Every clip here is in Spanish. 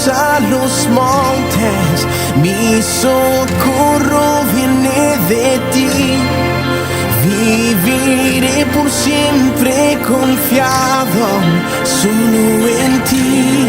a los montes, mi socorro viene de ti. Viviré por siempre confiado solo en ti.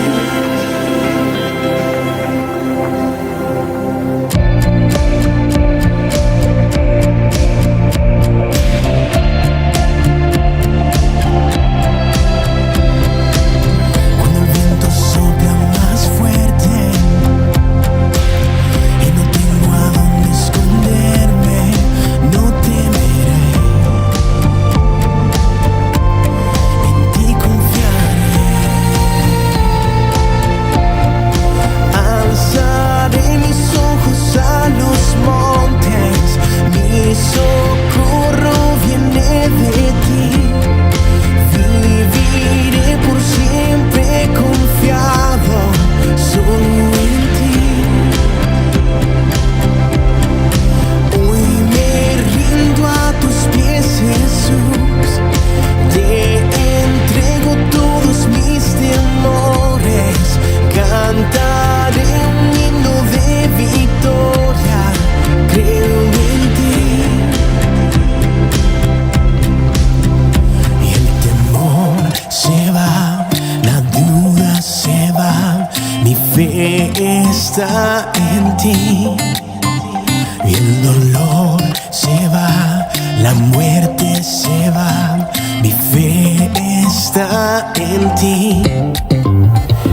Está en ti, y el dolor se va, la muerte se va, mi fe está en ti,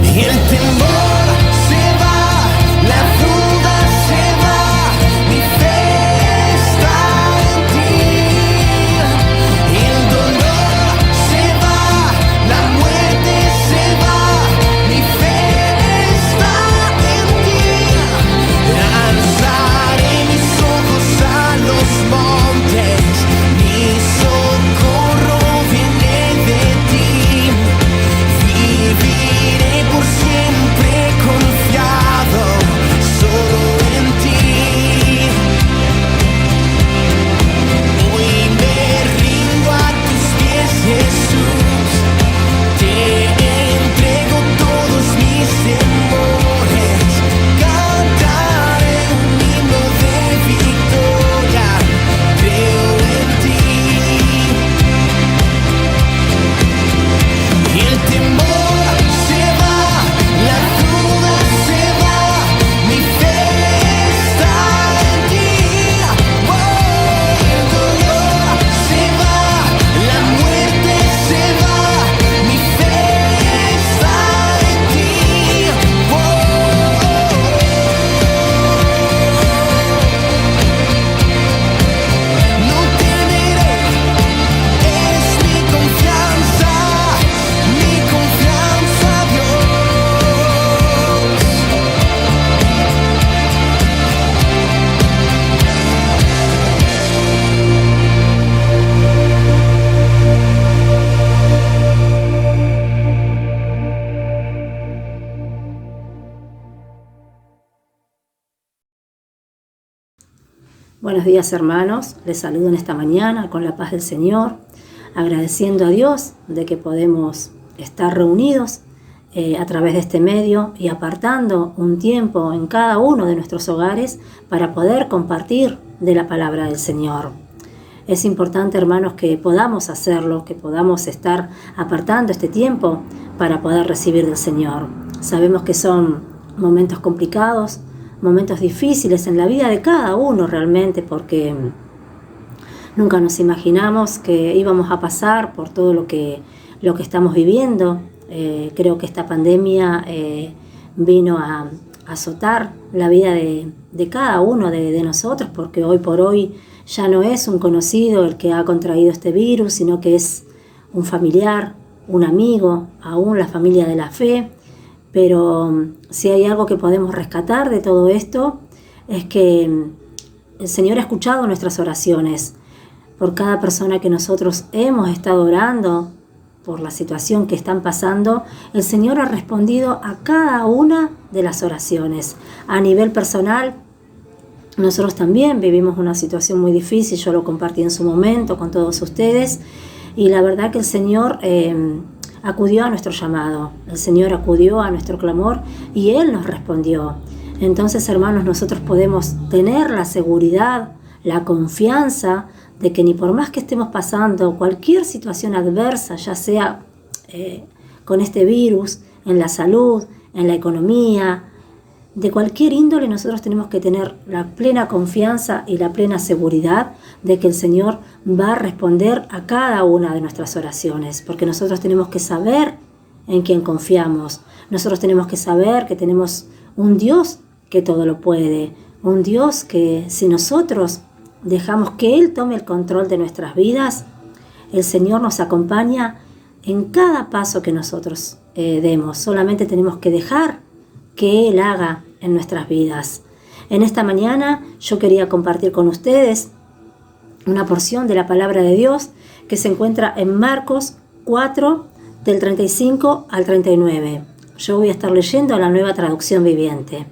y el temor se va, la duda se va, mi fe está en ti, y el dolor se va, la muerte se va, mi fe. Alzaré mis ojos a los montes, mi socorro viene de ti. Viviré por siempre confiado solo en ti. Hoy me rindo a tus pies, Jesús. Te entrego todos mis temores. Cantaré un himno de victoria. Creo en ti. Y el temor se va, la duda se va, mi fe está en ti. Oh, el dolor se va, la muerte se va, mi fe está en ti. No temeré, es mi confianza, Dios. Buenos días, hermanos, les saludo en esta mañana con la paz del Señor, agradeciendo a Dios de que podemos estar reunidos a través de este medio y apartando un tiempo en cada uno de nuestros hogares para poder compartir de la palabra del Señor. Es importante, hermanos, que podamos hacerlo, que podamos estar apartando este tiempo para poder recibir del Señor. Sabemos que son momentos complicados, momentos difíciles en la vida de cada uno realmente, porque nunca nos imaginamos que íbamos a pasar por todo lo que estamos viviendo. Creo que esta pandemia vino a azotar la vida de cada uno de nosotros, porque hoy por hoy ya no es un conocido el que ha contraído este virus, sino que es un familiar, un amigo, aún la familia de la fe. Pero si hay algo que podemos rescatar de todo esto, es que el Señor ha escuchado nuestras oraciones. Por cada persona que nosotros hemos estado orando, por la situación que están pasando, el Señor ha respondido a cada una de las oraciones. A nivel personal, nosotros también vivimos una situación muy difícil, yo lo compartí en su momento con todos ustedes, y la verdad que el Señor acudió a nuestro llamado, el Señor acudió a nuestro clamor y Él nos respondió. Entonces, hermanos, nosotros podemos tener la seguridad, la confianza de que ni por más que estemos pasando cualquier situación adversa, ya sea con este virus, en la salud, en la economía, de cualquier índole, nosotros tenemos que tener la plena confianza y la plena seguridad de que el Señor va a responder a cada una de nuestras oraciones, porque nosotros tenemos que saber en quién confiamos, nosotros tenemos que saber que tenemos un Dios que todo lo puede, un Dios que si nosotros dejamos que Él tome el control de nuestras vidas, el Señor nos acompaña en cada paso que nosotros demos. Solamente tenemos que dejar que Él haga en nuestras vidas. En esta mañana yo quería compartir con ustedes una porción de la palabra de Dios que se encuentra en Marcos 4, del 35 al 39. Yo voy a estar leyendo la Nueva Traducción Viviente.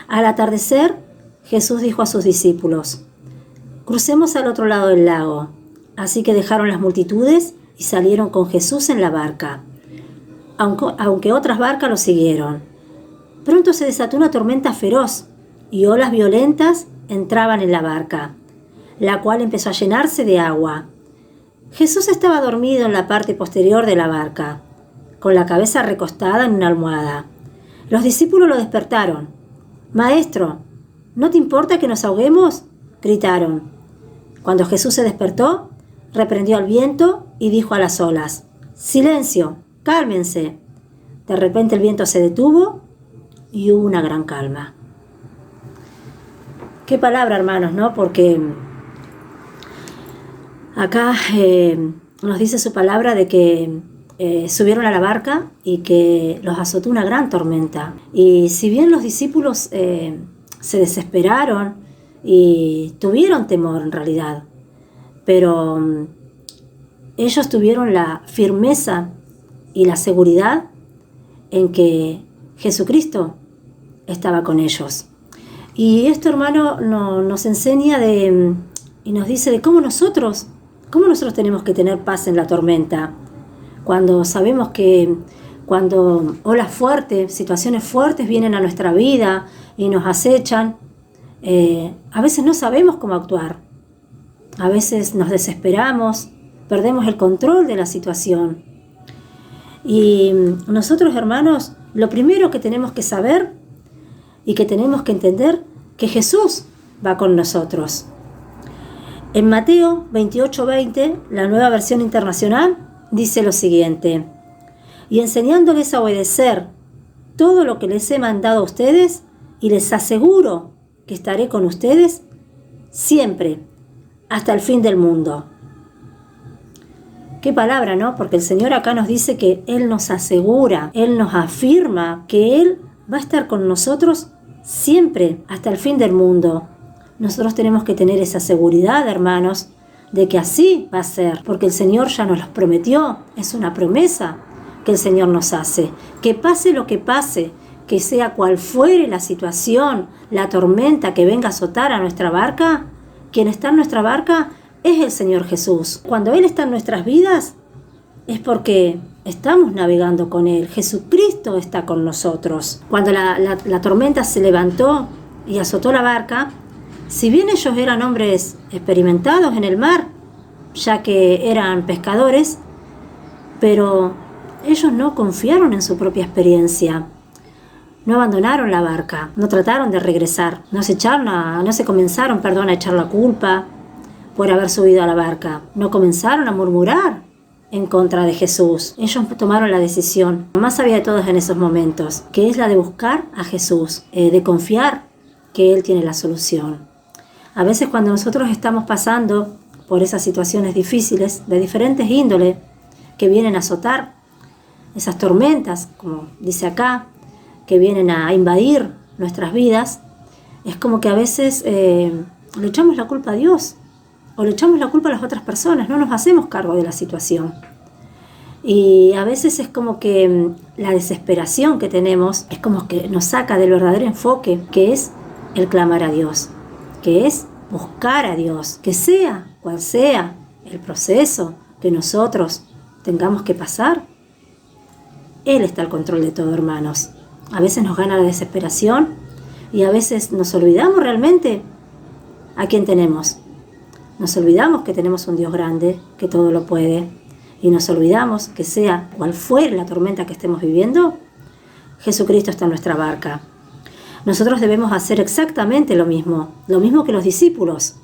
Al atardecer, Jesús dijo a sus discípulos: «Crucemos al otro lado del lago». Así que dejaron las multitudes y salieron con Jesús en la barca, aunque otras barcas lo siguieron. Pronto se desató una tormenta feroz y olas violentas entraban en la barca, la cual empezó a llenarse de agua. Jesús estaba dormido en la parte posterior de la barca, con la cabeza recostada en una almohada. Los discípulos lo despertaron. «Maestro, ¿no te importa que nos ahoguemos?», gritaron. Cuando Jesús se despertó, reprendió al viento y dijo a las olas: «Silencio, cálmense». De repente el viento se detuvo y hubo una gran calma. Qué palabra, hermanos, ¿no? Porque acá nos dice su palabra de que subieron a la barca y que los azotó una gran tormenta. Y si bien los discípulos se desesperaron y tuvieron temor en realidad, pero ellos tuvieron la firmeza y la seguridad en que Jesucristo estaba con ellos. Y esto, hermano, nos enseña y nos dice de cómo nosotros tenemos que tener paz en la tormenta. Cuando sabemos que cuando olas fuertes, situaciones fuertes vienen a nuestra vida y nos acechan, a veces no sabemos cómo actuar. A veces nos desesperamos, perdemos el control de la situación. Y nosotros, hermanos, lo primero que tenemos que saber y que tenemos que entender, que Jesús va con nosotros. En Mateo 28:20, la Nueva Versión Internacional, dice lo siguiente: «Y enseñándoles a obedecer todo lo que les he mandado a ustedes, y les aseguro que estaré con ustedes siempre, hasta el fin del mundo». Qué palabra, ¿no? Porque el Señor acá nos dice que Él nos asegura, Él nos afirma que Él va a estar con nosotros siempre, hasta el fin del mundo. Nosotros tenemos que tener esa seguridad, hermanos, de que así va a ser, porque el Señor ya nos lo prometió. Es una promesa que el Señor nos hace. Que pase lo que pase, que sea cual fuere la situación, la tormenta que venga a azotar a nuestra barca, quien está en nuestra barca es el Señor Jesús. Cuando Él está en nuestras vidas, es porque estamos navegando con Él. Jesucristo está con nosotros. Cuando la tormenta se levantó y azotó la barca, si bien ellos eran hombres experimentados en el mar, ya que eran pescadores, pero ellos no confiaron en su propia experiencia. No abandonaron la barca, no trataron de regresar, no se comenzaron a echar la culpa por haber subido a la barca. No comenzaron a murmurar en contra de Jesús. Ellos tomaron la decisión más sabia de todas en esos momentos, que es la de buscar a Jesús, de confiar que Él tiene la solución. A veces cuando nosotros estamos pasando por esas situaciones difíciles de diferentes índoles que vienen a azotar, esas tormentas, como dice acá, que vienen a invadir nuestras vidas, es como que a veces le echamos la culpa a Dios o le echamos la culpa a las otras personas, no nos hacemos cargo de la situación. Y a veces es como que la desesperación que tenemos es como que nos saca del verdadero enfoque, que es el clamar a Dios, que es buscar a Dios, que sea cual sea el proceso que nosotros tengamos que pasar, Él está al control de todo, hermanos. A veces nos gana la desesperación y a veces nos olvidamos realmente a quién tenemos. Nos olvidamos que tenemos un Dios grande, que todo lo puede. Y nos olvidamos que sea cual fuere la tormenta que estemos viviendo, Jesucristo está en nuestra barca. Nosotros debemos hacer exactamente lo mismo que los discípulos.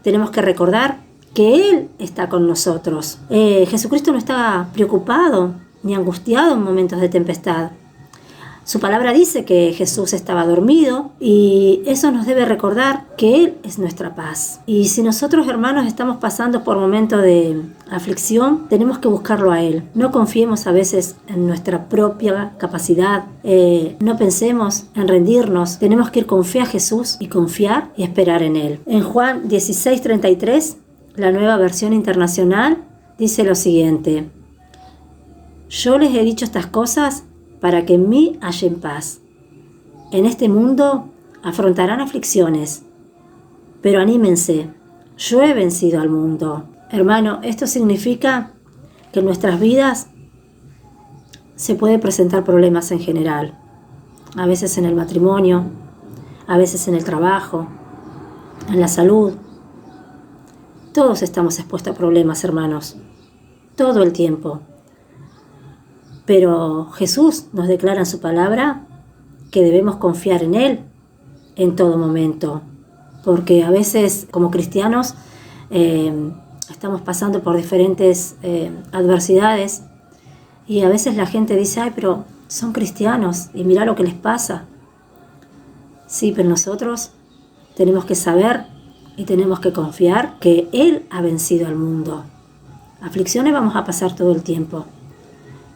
Tenemos que recordar que Él está con nosotros. Jesucristo no está preocupado ni angustiado en momentos de tempestad. Su palabra dice que Jesús estaba dormido y eso nos debe recordar que Él es nuestra paz. Y si nosotros, hermanos, estamos pasando por momentos de aflicción, tenemos que buscarlo a Él. No confiemos a veces en nuestra propia capacidad, no pensemos en rendirnos. Tenemos que ir con fe a Jesús y confiar y esperar en Él. En Juan 16:33, la Nueva Versión Internacional, dice lo siguiente: yo les he dicho estas cosas para que en mí hallen paz. En este mundo afrontarán aflicciones, pero anímense, yo he vencido al mundo. Hermano, esto significa que en nuestras vidas se pueden presentar problemas en general. A veces en el matrimonio, a veces en el trabajo, en la salud. Todos estamos expuestos a problemas, hermanos, todo el tiempo. Pero Jesús nos declara en su palabra que debemos confiar en Él en todo momento, porque a veces como cristianos estamos pasando por diferentes adversidades y a veces la gente dice: ay, pero son cristianos y mirá lo que les pasa. Sí, pero nosotros tenemos que saber y tenemos que confiar que Él ha vencido al mundo. Aflicciones vamos a pasar todo el tiempo,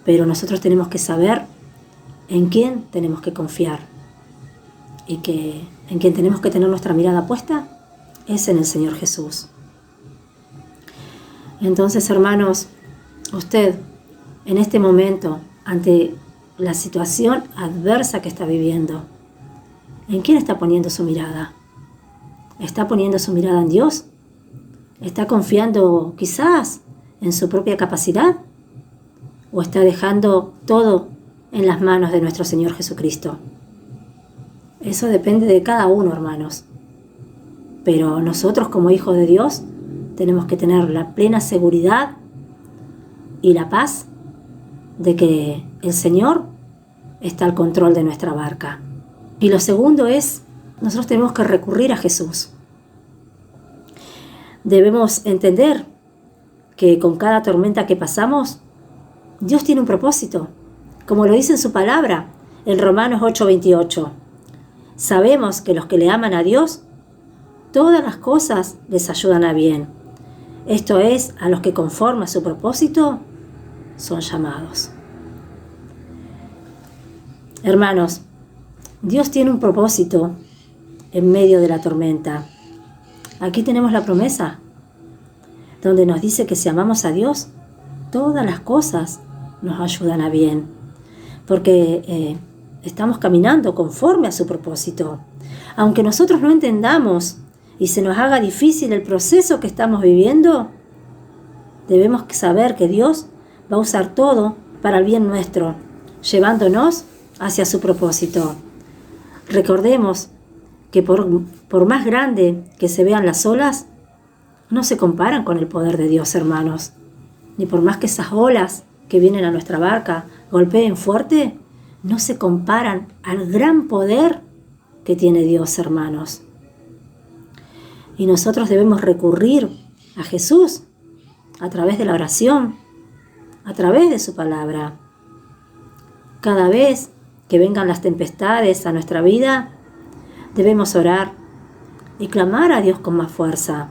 pero nosotros tenemos que saber en quién tenemos que confiar y que en quien tenemos que tener nuestra mirada puesta es en el Señor Jesús. Entonces, hermanos, usted en este momento, ante la situación adversa que está viviendo, ¿en quién está poniendo su mirada? ¿Está poniendo su mirada en Dios? ¿Está confiando quizás en su propia capacidad? ¿O está dejando todo en las manos de nuestro Señor Jesucristo? Eso depende de cada uno, hermanos. Pero nosotros, como hijos de Dios, tenemos que tener la plena seguridad y la paz de que el Señor está al control de nuestra barca. Y lo segundo es, nosotros tenemos que recurrir a Jesús. Debemos entender que con cada tormenta que pasamos, Dios tiene un propósito, como lo dice en su palabra, en Romanos 8:28. Sabemos que los que le aman a Dios, todas las cosas les ayudan a bien. Esto es, a los que conforme a su propósito son llamados. Hermanos, Dios tiene un propósito en medio de la tormenta. Aquí tenemos la promesa, donde nos dice que si amamos a Dios, todas las cosas nos ayudan a bien, porque estamos caminando conforme a su propósito. Aunque nosotros no entendamos y se nos haga difícil el proceso que estamos viviendo, debemos saber que Dios va a usar todo para el bien nuestro, llevándonos hacia su propósito. Recordemos que por más grande que se vean las olas, no se comparan con el poder de Dios, hermanos. Ni por más que esas olas que vienen a nuestra barca golpeen fuerte, no se comparan al gran poder que tiene Dios, hermanos. Y nosotros debemos recurrir a Jesús a través de la oración, a través de su palabra. Cada vez que vengan las tempestades a nuestra vida, debemos orar y clamar a Dios con más fuerza.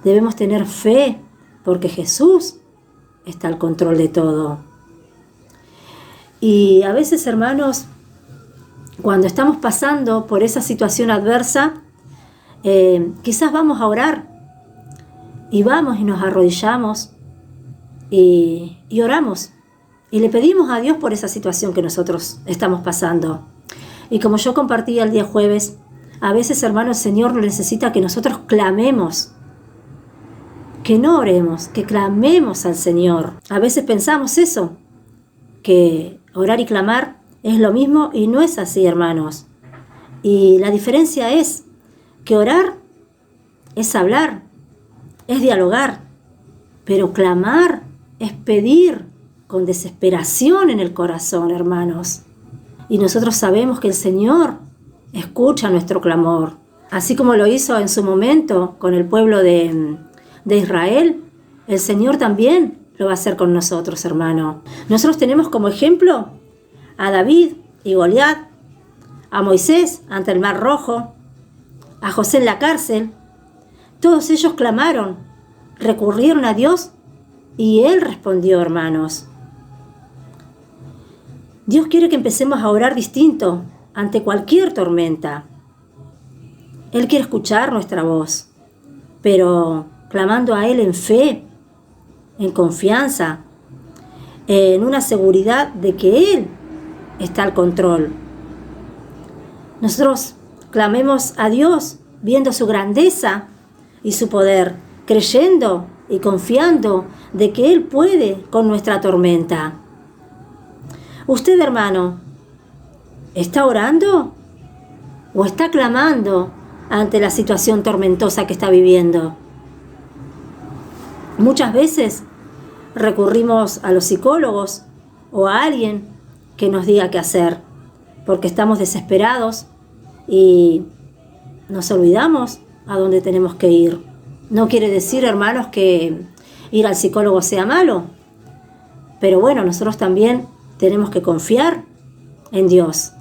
Debemos tener fe porque Jesús está al control de todo. Y a veces, hermanos, cuando estamos pasando por esa situación adversa, quizás vamos a orar y vamos y nos arrodillamos y oramos y le pedimos a Dios por esa situación que nosotros estamos pasando. Y como yo compartí el día jueves, a veces, hermanos, el Señor necesita que nosotros clamemos, que no oremos, que clamemos al Señor. A veces pensamos eso, que Orar y clamar es lo mismo y no es así, hermanos. Y la diferencia es que orar es hablar, es dialogar, pero clamar es pedir con desesperación en el corazón, hermanos. Y nosotros sabemos que el Señor escucha nuestro clamor, así como lo hizo en su momento con el pueblo de Israel. El Señor también lo va a hacer con nosotros, hermano. Nosotros tenemos como ejemplo a David y Goliat, a Moisés ante el Mar Rojo, a José en la cárcel. Todos ellos clamaron, recurrieron a Dios y Él respondió, hermanos. Dios quiere que empecemos a orar distinto ante cualquier tormenta. Él quiere escuchar nuestra voz, pero clamando a Él en fe, en confianza, en una seguridad de que Él está al control. Nosotros clamemos a Dios viendo su grandeza y su poder, creyendo y confiando de que Él puede con nuestra tormenta. Usted, hermano, ¿está orando o está clamando ante la situación tormentosa que está viviendo? Muchas veces recurrimos a los psicólogos o a alguien que nos diga qué hacer, porque estamos desesperados y nos olvidamos a dónde tenemos que ir. No quiere decir, hermanos, que ir al psicólogo sea malo, pero bueno, nosotros también tenemos que confiar en Dios.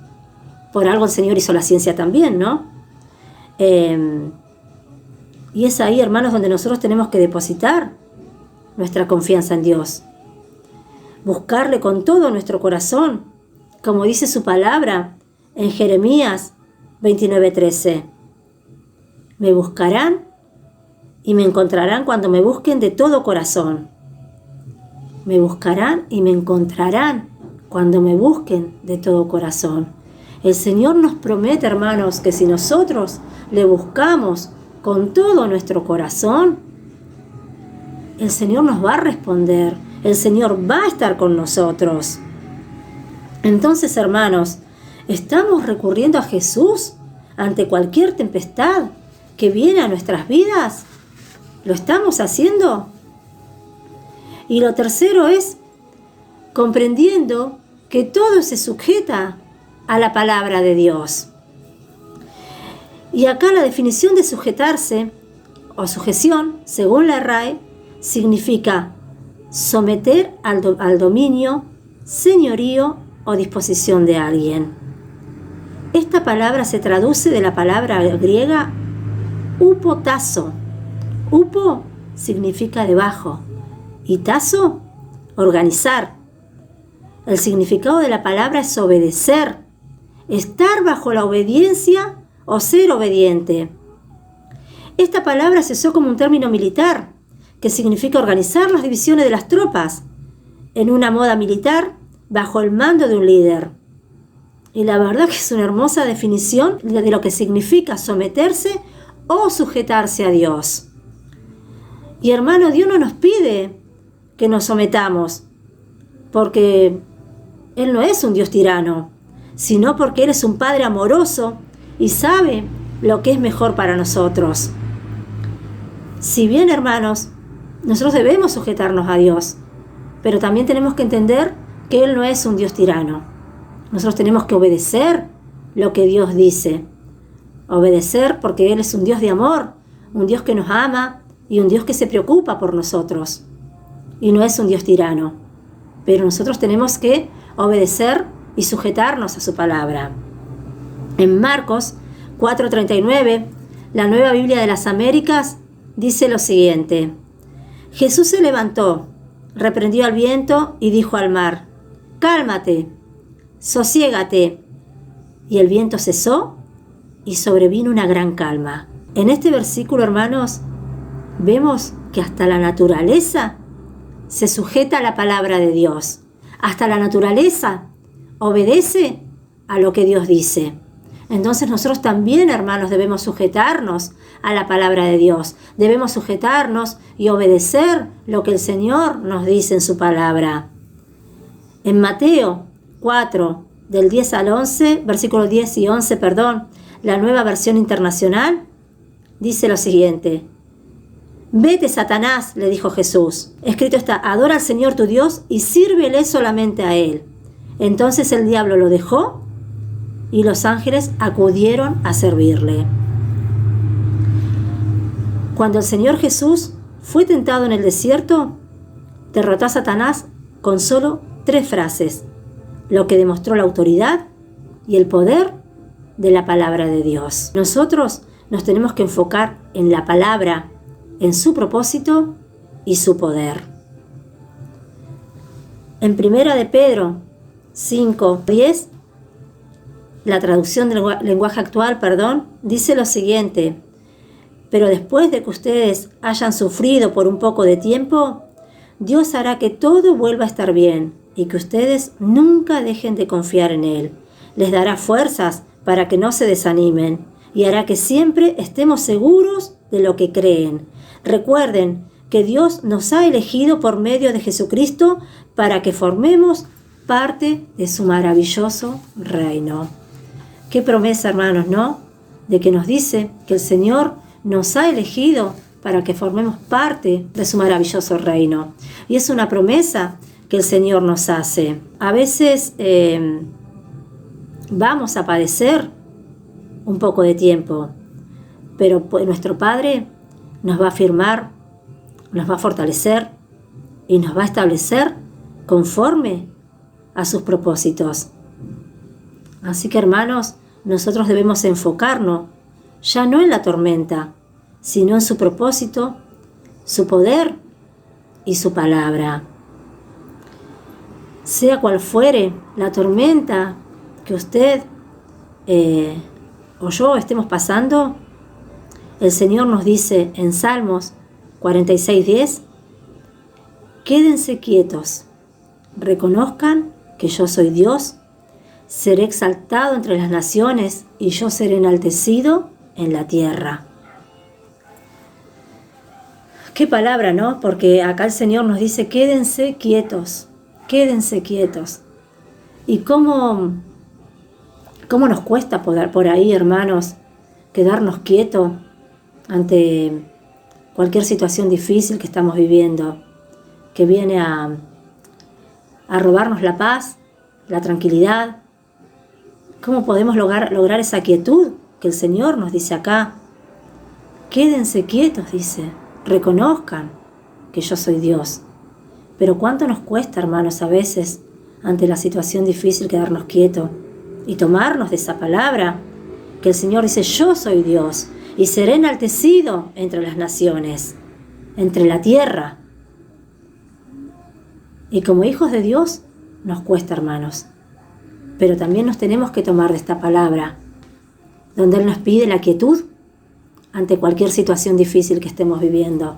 Por algo el Señor hizo la ciencia también, ¿no? Y es ahí, hermanos, donde nosotros tenemos que depositar nuestra confianza en Dios. Buscarle con todo nuestro corazón, como dice su palabra en Jeremías 29:13. Me buscarán y me encontrarán cuando me busquen de todo corazón. Me buscarán y me encontrarán cuando me busquen de todo corazón. El Señor nos promete, hermanos, que si nosotros le buscamos con todo nuestro corazón, el Señor nos va a responder, el Señor va a estar con nosotros. Entonces, hermanos, ¿estamos recurriendo a Jesús ante cualquier tempestad que viene a nuestras vidas? ¿Lo estamos haciendo? Y lo tercero es comprendiendo que todo se sujeta a la palabra de Dios. Y acá la definición de sujetarse o sujeción, según la RAE, significa someter al dominio, señorío o disposición de alguien. Esta palabra se traduce de la palabra griega upotazo. Upo significa debajo y tazo, organizar. El significado de la palabra es obedecer, estar bajo la obediencia o ser obediente. Esta palabra se usó como un término militar, que significa organizar las divisiones de las tropas en una moda militar bajo el mando de un líder. Y la verdad que es una hermosa definición de lo que significa someterse o sujetarse a Dios. Y hermano, Dios no nos pide que nos sometamos, porque Él no es un Dios tirano, sino porque Él es un Padre amoroso y sabe lo que es mejor para nosotros. Si bien, hermanos, nosotros debemos sujetarnos a Dios, pero también tenemos que entender que Él no es un Dios tirano. Nosotros tenemos que obedecer lo que Dios dice. Obedecer porque Él es un Dios de amor, un Dios que nos ama y un Dios que se preocupa por nosotros. Y no es un Dios tirano. Pero nosotros tenemos que obedecer y sujetarnos a su palabra. En Marcos 4:39, la Nueva Biblia de las Américas, dice lo siguiente: Jesús se levantó, reprendió al viento y dijo al mar: cálmate, sosiégate. Y el viento cesó y sobrevino una gran calma. En este versículo, hermanos, vemos que hasta la naturaleza se sujeta a la palabra de Dios. Hasta la naturaleza obedece a lo que Dios dice. Entonces nosotros también, hermanos, debemos sujetarnos a la palabra de Dios. Debemos sujetarnos y obedecer lo que el Señor nos dice en su palabra. En Mateo 4, del 10 al 11, versículos 10 y 11, la Nueva Versión Internacional, dice lo siguiente: Vete, Satanás, le dijo Jesús. Escrito está: adora al Señor tu Dios y sírvele solamente a Él. Entonces el diablo lo dejó y los ángeles acudieron a servirle. Cuando el Señor Jesús fue tentado en el desierto, derrotó a Satanás con solo 3 frases, lo que demostró la autoridad y el poder de la palabra de Dios. Nosotros nos tenemos que enfocar en la palabra, en su propósito y su poder. En 1 de Pedro 5:10, la traducción del lenguaje actual, dice lo siguiente: pero después de que ustedes hayan sufrido por un poco de tiempo, Dios hará que todo vuelva a estar bien y que ustedes nunca dejen de confiar en Él. Les dará fuerzas para que no se desanimen y hará que siempre estemos seguros de lo que creen. Recuerden que Dios nos ha elegido por medio de Jesucristo para que formemos parte de su maravilloso reino. Qué promesa, hermanos, ¿no? De que nos dice que el Señor nos ha elegido para que formemos parte de su maravilloso reino. Y es una promesa que el Señor nos hace. A veces vamos a padecer un poco de tiempo, pero nuestro Padre nos va a afirmar, nos va a fortalecer y nos va a establecer conforme a sus propósitos. Así que, hermanos, nosotros debemos enfocarnos ya no en la tormenta, sino en su propósito, su poder y su palabra. Sea cual fuere la tormenta que usted o yo estemos pasando, el Señor nos dice en Salmos 46:10: quédense quietos, reconozcan que yo soy Dios, seré exaltado entre las naciones y yo seré enaltecido en la tierra. Qué palabra, ¿no? Porque acá el Señor nos dice: quédense quietos, quédense quietos. Y cómo nos cuesta por ahí, hermanos, quedarnos quietos ante cualquier situación difícil que estamos viviendo, que viene a robarnos la paz, la tranquilidad. ¿Cómo podemos lograr esa quietud que el Señor nos dice acá? Quédense quietos, dice, reconozcan que yo soy Dios. Pero ¿cuánto nos cuesta, hermanos, a veces, ante la situación difícil, quedarnos quietos y tomarnos de esa palabra que el Señor dice: yo soy Dios y seré enaltecido entre las naciones, entre la tierra? Y como hijos de Dios nos cuesta, hermanos, pero también nos tenemos que tomar de esta palabra, donde Él nos pide la quietud ante cualquier situación difícil que estemos viviendo.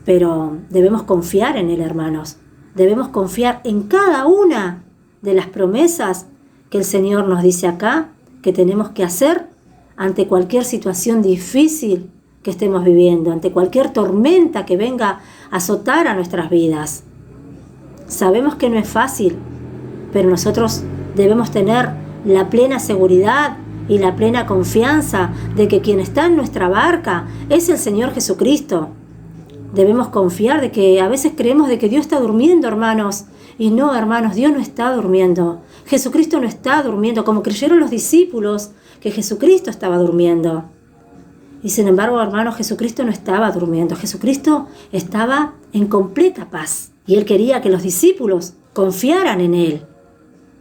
Pero debemos confiar en Él, hermanos. Debemos confiar en cada una de las promesas que el Señor nos dice acá, que tenemos que hacer ante cualquier situación difícil que estemos viviendo, ante cualquier tormenta que venga a azotar a nuestras vidas. Sabemos que no es fácil, pero nosotros debemos tener la plena seguridad y la plena confianza de que quien está en nuestra barca es el Señor Jesucristo. Debemos confiar de que a veces creemos de que Dios está durmiendo, hermanos. Y no, hermanos, Dios no está durmiendo. Jesucristo no está durmiendo, como creyeron los discípulos que Jesucristo estaba durmiendo. Y sin embargo, hermanos, Jesucristo no estaba durmiendo. Jesucristo estaba en completa paz. Y Él quería que los discípulos confiaran en Él.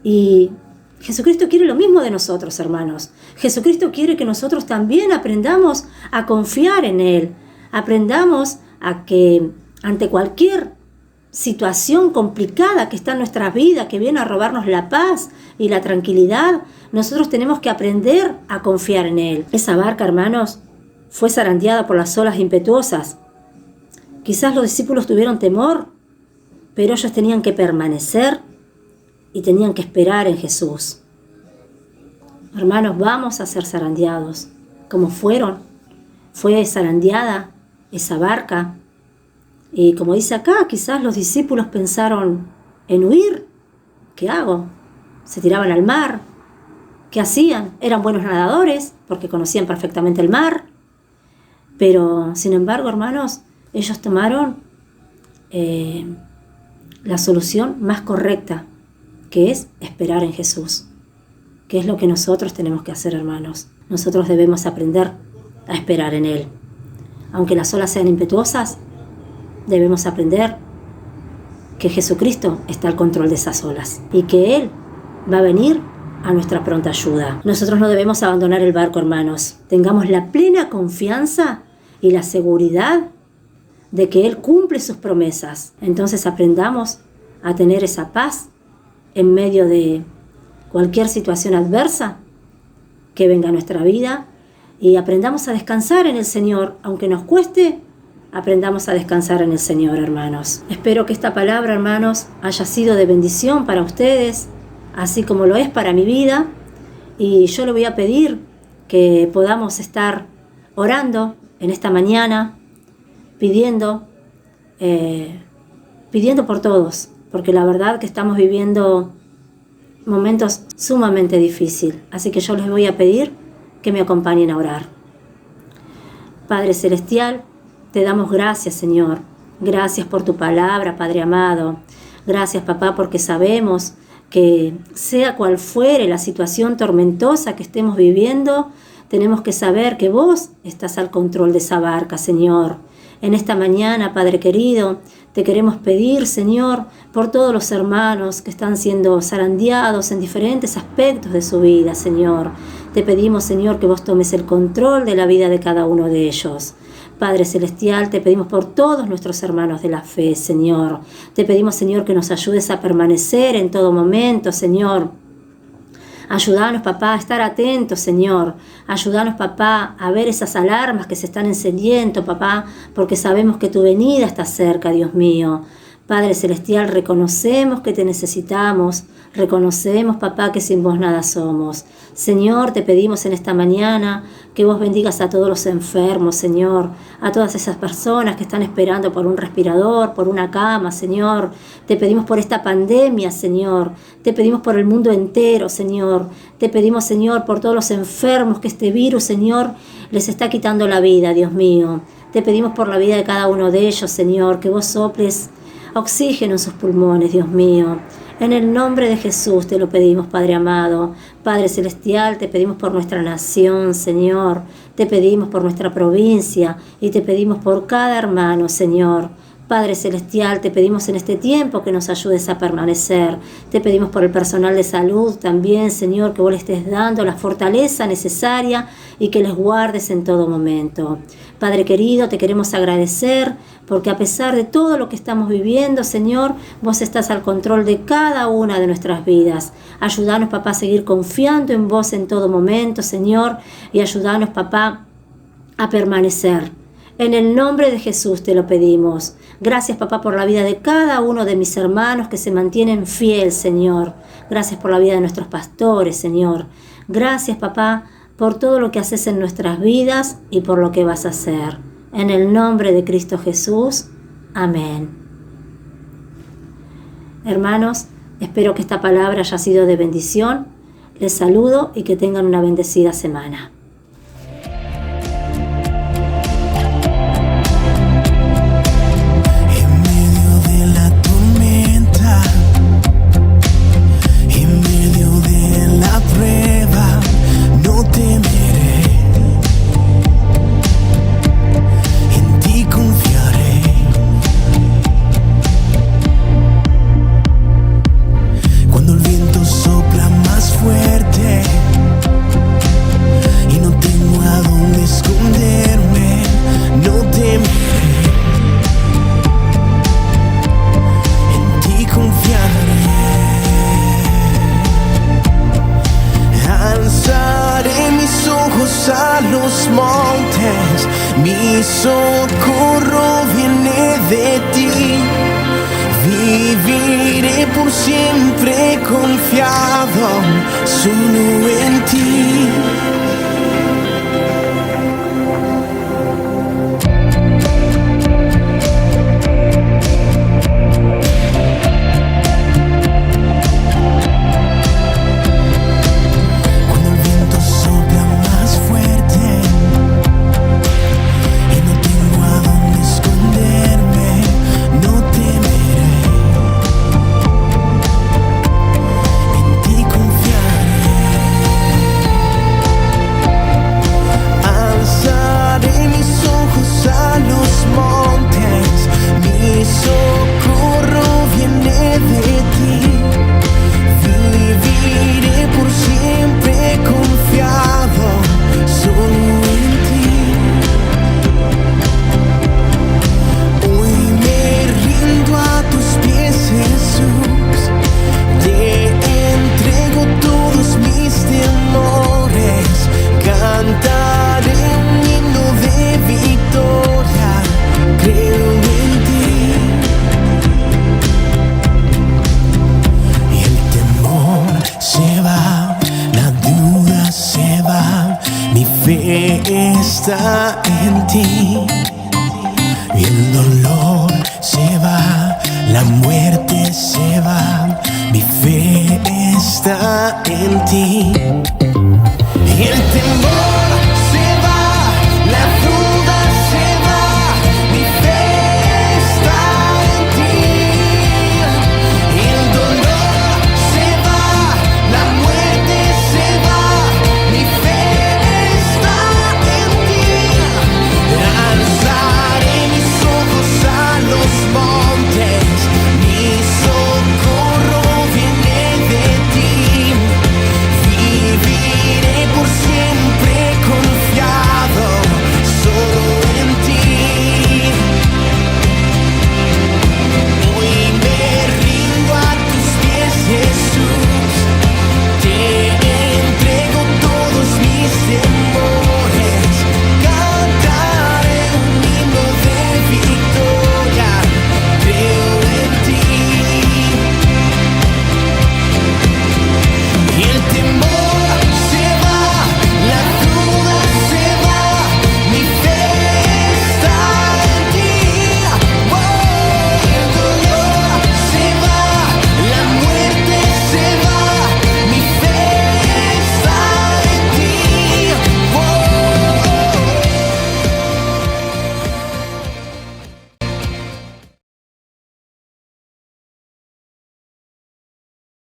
Y Jesucristo quiere lo mismo de nosotros, hermanos. Jesucristo quiere que nosotros también aprendamos a confiar en Él. Aprendamos a que ante cualquier situación complicada que está en nuestras vidas, que viene a robarnos la paz y la tranquilidad, nosotros tenemos que aprender a confiar en Él. Esa barca, hermanos, fue zarandeada por las olas impetuosas. Quizás los discípulos tuvieron temor, pero ellos tenían que permanecer y tenían que esperar en Jesús. Hermanos, vamos a ser zarandeados, como fue zarandeada esa barca. Y como dice acá, quizás los discípulos pensaron en huir, ¿qué hago? Se tiraban al mar. ¿Qué hacían? Eran buenos nadadores porque conocían perfectamente el mar. Pero, sin embargo, hermanos, ellos tomaron la solución más correcta, que es esperar en Jesús. ¿Qué es lo que nosotros tenemos que hacer, hermanos? Nosotros debemos aprender a esperar en Él. Aunque las olas sean impetuosas, debemos aprender que Jesucristo está al control de esas olas y que Él va a venir a nuestra pronta ayuda. Nosotros no debemos abandonar el barco, hermanos. Tengamos la plena confianza y la seguridad de que Él cumple sus promesas. Entonces aprendamos a tener esa paz en medio de cualquier situación adversa que venga a nuestra vida, y aprendamos a descansar en el Señor. Aunque nos cueste, aprendamos a descansar en el Señor, hermanos. Espero que esta palabra, hermanos, haya sido de bendición para ustedes, así como lo es para mi vida. Y yo le voy a pedir que podamos estar orando en esta mañana, pidiendo por todos, porque la verdad que estamos viviendo momentos sumamente difíciles. Así que yo les voy a pedir que me acompañen a orar. Padre Celestial, te damos gracias, Señor. Gracias por tu palabra, Padre amado. Gracias, papá, porque sabemos que sea cual fuere la situación tormentosa que estemos viviendo, tenemos que saber que vos estás al control de esa barca, Señor. En esta mañana, Padre querido, te queremos pedir, Señor, por todos los hermanos que están siendo zarandeados en diferentes aspectos de su vida, Señor. Te pedimos, Señor, que vos tomes el control de la vida de cada uno de ellos. Padre Celestial, te pedimos por todos nuestros hermanos de la fe, Señor. Te pedimos, Señor, que nos ayudes a permanecer en todo momento, Señor. Ayúdanos, papá, a estar atentos, Señor. Ayúdanos, papá, a ver esas alarmas que se están encendiendo, papá, porque sabemos que tu venida está cerca, Dios mío. Padre Celestial, reconocemos que te necesitamos. Reconocemos, papá, que sin vos nada somos. Señor, te pedimos en esta mañana que vos bendigas a todos los enfermos, Señor, a todas esas personas que están esperando por un respirador, por una cama, Señor. Te pedimos por esta pandemia, Señor. Te pedimos por el mundo entero, Señor. Te pedimos, Señor, por todos los enfermos que este virus, Señor, les está quitando la vida, Dios mío. Te pedimos por la vida de cada uno de ellos, Señor, que vos soples oxígeno en sus pulmones, Dios mío. En el nombre de Jesús te lo pedimos, Padre amado. Padre Celestial, te pedimos por nuestra nación, Señor. Te pedimos por nuestra provincia y te pedimos por cada hermano, Señor. Padre Celestial, te pedimos en este tiempo que nos ayudes a permanecer. Te pedimos por el personal de salud también, Señor, que vos le estés dando la fortaleza necesaria y que les guardes en todo momento. Padre querido, te queremos agradecer porque a pesar de todo lo que estamos viviendo, Señor, vos estás al control de cada una de nuestras vidas. Ayúdanos, papá, a seguir confiando en vos en todo momento, Señor, y ayúdanos, papá, a permanecer. En el nombre de Jesús te lo pedimos. Gracias, papá, por la vida de cada uno de mis hermanos que se mantienen fiel, Señor. Gracias por la vida de nuestros pastores, Señor. Gracias, papá, por todo lo que haces en nuestras vidas y por lo que vas a hacer. En el nombre de Cristo Jesús. Amén. Hermanos, espero que esta palabra haya sido de bendición. Les saludo y que tengan una bendecida semana. A los montes, mi socorro viene de ti. Viviré por siempre confiado solo en ti. está en ti. El dolor se va, la muerte se va, mi fe está en ti. El temor